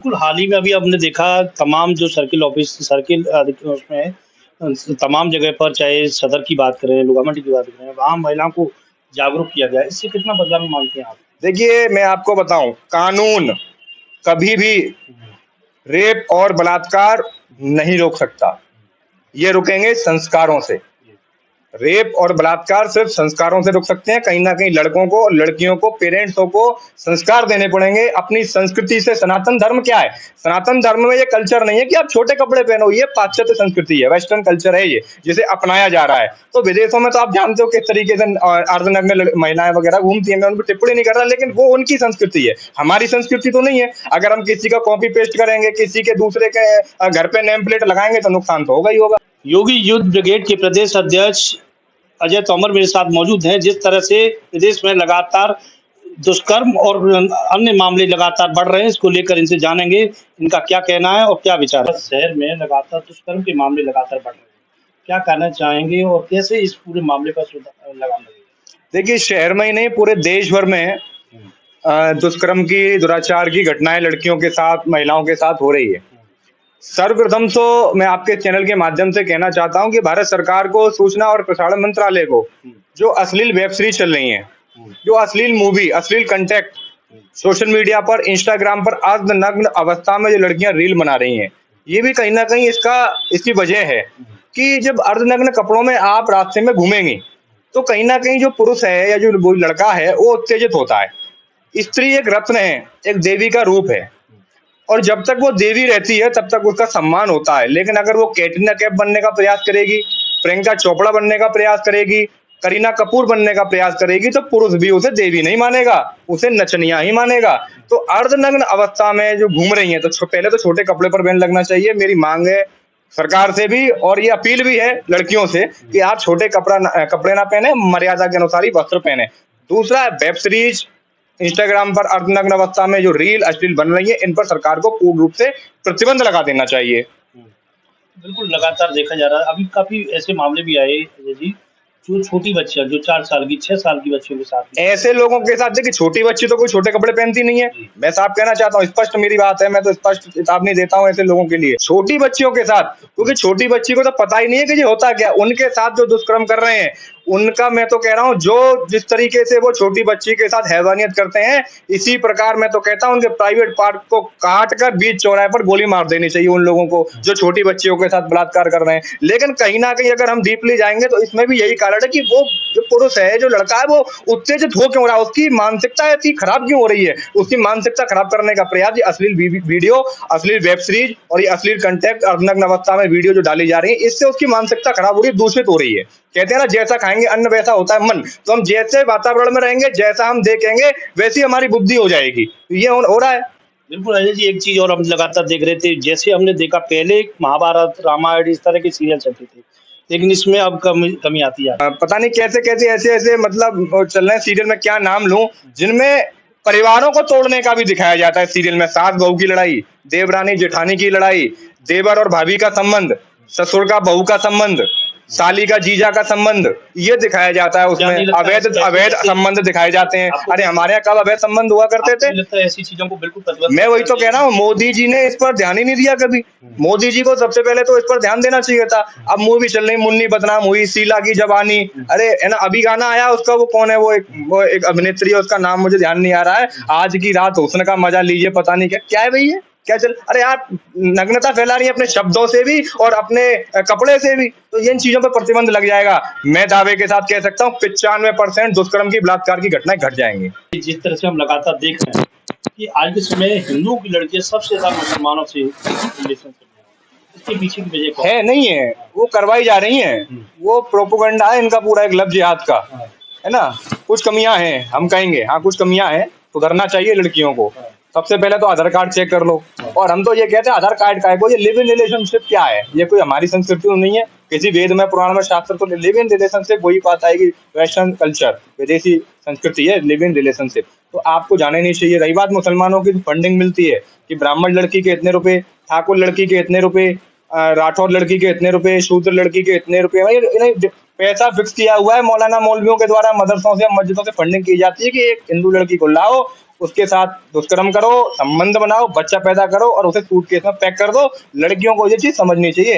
बिल्कुल, हाल ही में अभी हमने देखा तमाम जो सर्किल उसमें तमाम जगह पर चाहे सदर की बात करें, लोगामंडी की बात करें, वहाँ महिलाओं को जागरूक किया गया है। इससे कितना बदलाव मानते हैं आप? देखिए, मैं आपको बताऊँ, कानून कभी भी हुँ, रेप और बलात्कार नहीं रोक सकता। ये रुकेंगे संस्कारों से। जी, रेप और बलात्कार सिर्फ संस्कारों से रुक सकते हैं। कहीं न कहीं लड़कों को, लड़कियों को, पेरेंट्सों को संस्कार देने पड़ेंगे अपनी संस्कृति से। सनातन धर्म क्या है? सनातन धर्म में ये कल्चर नहीं है कि आप छोटे कपड़े पहनो, ये पाश्चात्य संस्कृति है, वेस्टर्न कल्चर है ये, जिसे अपनाया जा रहा है। तो विदेशों में तो आप जानते हो किस तरीके से अर्धनग्न महिलाएँ वगैरह घूमती हैं, मैं उन पे टिप्पणी नहीं कर रहा, लेकिन वो उनकी संस्कृति है, हमारी संस्कृति तो नहीं है। अगर हम किसी का कॉपी पेस्ट करेंगे, किसी के दूसरे के घर पे नेम प्लेट लगाएँगे, तो नुकसान तो होगा ही होगा। योगी युद्ध ब्रिगेड के प्रदेश अध्यक्ष अजय तोमर मेरे साथ मौजूद हैं। जिस तरह से प्रदेश में लगातार दुष्कर्म और अन्य मामले लगातार बढ़ रहे हैं, इसको लेकर इनसे जानेंगे, इनका क्या कहना है और क्या विचार है। शहर में लगातार दुष्कर्म के मामले लगातार बढ़ रहे हैं। क्या कहना चाहेंगे और कैसे इस पूरे मामले पर लगाम लगेगी? देखिए, शहर में ही नहीं, पूरे देश भर में हुँ, दुष्कर्म की, दुराचार की घटनाएँ लड़कियों के साथ, महिलाओं के साथ हो रही है। हुँ, सर्वप्रथम तो मैं आपके चैनल के माध्यम से कहना चाहता हूँ कि भारत सरकार को, सूचना और प्रसारण मंत्रालय को, हुँ, जो अश्लील वेब सीरीज़ चल रही हैं, हुँ, जो अश्लील मूवी, अश्लील कंटेंट हुँ, सोशल मीडिया पर, इंस्टाग्राम पर अर्धनग्न अवस्था में जो लड़कियाँ रील बना रही हैं, ये भी कहीं न कहीं इसकी वजह है हुँ, कि जब अर्धनग्न कपड़ों में आप रास्ते में घूमेंगी, तो कहीं न कहीं जो पुरुष है या जो वो लड़का है, वो उत्तेजित होता है। स्त्री एक रत्न है, एक देवी का रूप है। और जब तक वो देवी रहती है तब तक उसका सम्मान होता है। लेकिन अगर वो कैटरीना कैफ बनने का प्रयास करेगी, प्रियंका चोपड़ा बनने का प्रयास करेगी, करीना कपूर बनने का प्रयास करेगी, तो पुरुष भी उसे देवी नहीं मानेगा, उसे नचनिया ही मानेगा। तो अर्धनग्न अवस्था में जो घूम रही हैं, तो पहले तो छोटे कपड़े पर बैन लगना चाहिए। मेरी मांग है सरकार से भी, और ये अपील भी है लड़कियों से कि आप छोटे कपड़े ना पहने, मर्यादा के अनुसार ही वस्त्र पहने। दूसरा, वेब सीरीज, इंस्टाग्राम पर अर्धनग्न अवस्था में जो रील अश्लील बन रही है, इन पर सरकार को पूर्ण रूप से प्रतिबंध लगा देना चाहिए। हुँ। बिल्कुल, लगातार देखा जा रहा है। अभी काफ़ी ऐसे मामले भी आए अजय जी, जो छोटी बच्चियाँ जो 4 साल की, 6 साल की बच्चियों के साथ भी। ऐसे लोगों के साथ देखिए, छोटी बच्ची तो कोई छोटे कपड़े पहनती नहीं है। जी, मैं साफ कहना चाहता हूँ, स्पष्ट मेरी बात है, मैं तो स्पष्ट चेतावनी देता हूँ ऐसे लोगों के लिए। छोटी बच्चियों के साथ, क्योंकि छोटी बच्ची को तो पता ही नहीं है कि ये होता क्या है। उनके साथ जो दुष्कर्म कर रहे हैं, उनका मैं तो कह रहा हूँ, जो जिस तरीके से वो छोटी बच्ची के साथ हैवानियत करते हैं, इसी प्रकार मैं तो कहता हूँ उनके प्राइवेट पार्ट को काट कर बीच चौराहे पर गोली मार देनी चाहिए उन लोगों को, जो छोटी बच्चियों के साथ बलात्कार कर रहे हैं। लेकिन कहीं न कहीं अगर हम डीपली जाएँगे, तो इसमें भी यही कारण है कि वो जो पुरुष है, जो लड़का है, वो उत्तेजित हो क्यों रहा है? उसकी मानसिकता ऐसी खराब क्यों हो रही है? उसकी मानसिकता खराब करने का प्रयास ये अश्लील वीडियो, अश्लील वेब सीरीज और ये अश्लील कंटेंट अर्धनग्न अवस्था में वीडियो जो डाली जा रही है, इससे उसकी मानसिकता खराब हो रही है, दूषित हो रही है। कहते हैं ना, जैसा खाएँगे अन्न वैसा होता है मन। तो हम जैसे वातावरण में रहेंगे, जैसा हम देखेंगे, वैसी हमारी बुद्धि हो जाएगी। तो ये हो रहा है। बिल्कुल अजय जी, एक चीज़ और हम लगातार देख रहे थे, जैसे हमने देखा पहले महाभारत, रामायण इस तरह के सीरियल चलते थे, लेकिन इसमें अब कमी कमी आती जा रही पता नहीं कैसे-कैसे ऐसे-ऐसे मतलब चल रहे हैं सीरियल, में क्या नाम लूँ, जिनमें परिवारों को तोड़ने का भी दिखाया जाता है सीरियल में। सास-बहू की लड़ाई, देवरानी-जेठानी की लड़ाई, देवर और भाभी का संबंध, ससुर का बहू का संबंध, साली का जीजा का संबंध, ये दिखाया जाता है है। क्या नहीं उसमें। लगता अवैध ऐसे अवैध ऐसे संबंध दिखाए जाते हैं। आपको अरे हमारे यहाँ कब अवैध संबंध हुआ करते आपको थे? नहीं लगता है ऐसी चीज़ों को बिल्कुल प्रतिबंध मैं वही करना तो कह चाहिए? रहा हूँ, मोदी जी ने इस पर ध्यान ही नहीं दिया कभी। हुँ, मोदी जी को सबसे पहले तो इस पर ध्यान देना चाहिए था। अब मूवी चल रही, मुन्नी बदनाम हुई, शीला की जवानी, हुँ, अरे है ना, अभी गाना आया उसका, वो कौन है, वो एक अभिनेत्री है, उसका नाम मुझे ध्यान नहीं आ रहा है। आज की रात हुस्न का मजा लीजिए, पता नहीं क्या है भई ये? क्या चल, अरे आप नग्नता फैला रही हैं अपने शब्दों से भी और अपने कपड़े से भी, तो इन चीजों पर प्रतिबंध लग जाएगा। मैं दावे के साथ कह सकता हूँ 95% दुष्कर्म की, बलात्कार की घटनाएं घट जाएंगी। जिस तरह से हम लगातार देख रहे हैं कि आज के समय हिंदुओं की लड़कियां सबसे ज्यादा मुसलमानों से रिलेशन कर रही हैं। इसके पीछे की वजह क्या है नहीं है, वो करवाई जा रही हैं। है? वो प्रोपोगंडा है इनका पूरा, एक लव जिहाद का, हाँ, है ना। कुछ कमियां हैं, हम कहेंगे हाँ कुछ कमियां हैं, सुधरना चाहिए लड़कियों को। हाँ, सबसे पहले तो आधार कार्ड चेक कर लो। हाँ, और हम तो ये कहते हैं आधार कार्ड का है, ये लिव इन रिलेशनशिप क्या है? ये कोई हमारी संस्कृति तो नहीं है, किसी वेद में, पुराण में, शास्त्र तो लिव इन रिलेशनशिप वही बात आएगी, वेस्टर्न कल्चर, विदेशी संस्कृति है लिव इन रिलेशनशिप। तो आपको जाने नहीं चाहिए। रही बात मुसलमानों की, फंडिंग मिलती है कि ब्राह्मण लड़की के इतने रुपए, ठाकुर लड़की के इतने रुपए, राठौर लड़की के इतने रुपए, शूद्र लड़की के इतने रुपए, पैसा फिक्स किया हुआ है मौलाना मौलवियों के द्वारा, मदरसों से मस्जिदों से फंडिंग की जाती है कि एक हिंदू लड़की को लाओ, उसके साथ दुष्कर्म करो, संबंध बनाओ, बच्चा पैदा करो और उसे सूटकेस में पैक कर दो। लड़कियों को ये चीज समझनी चाहिए।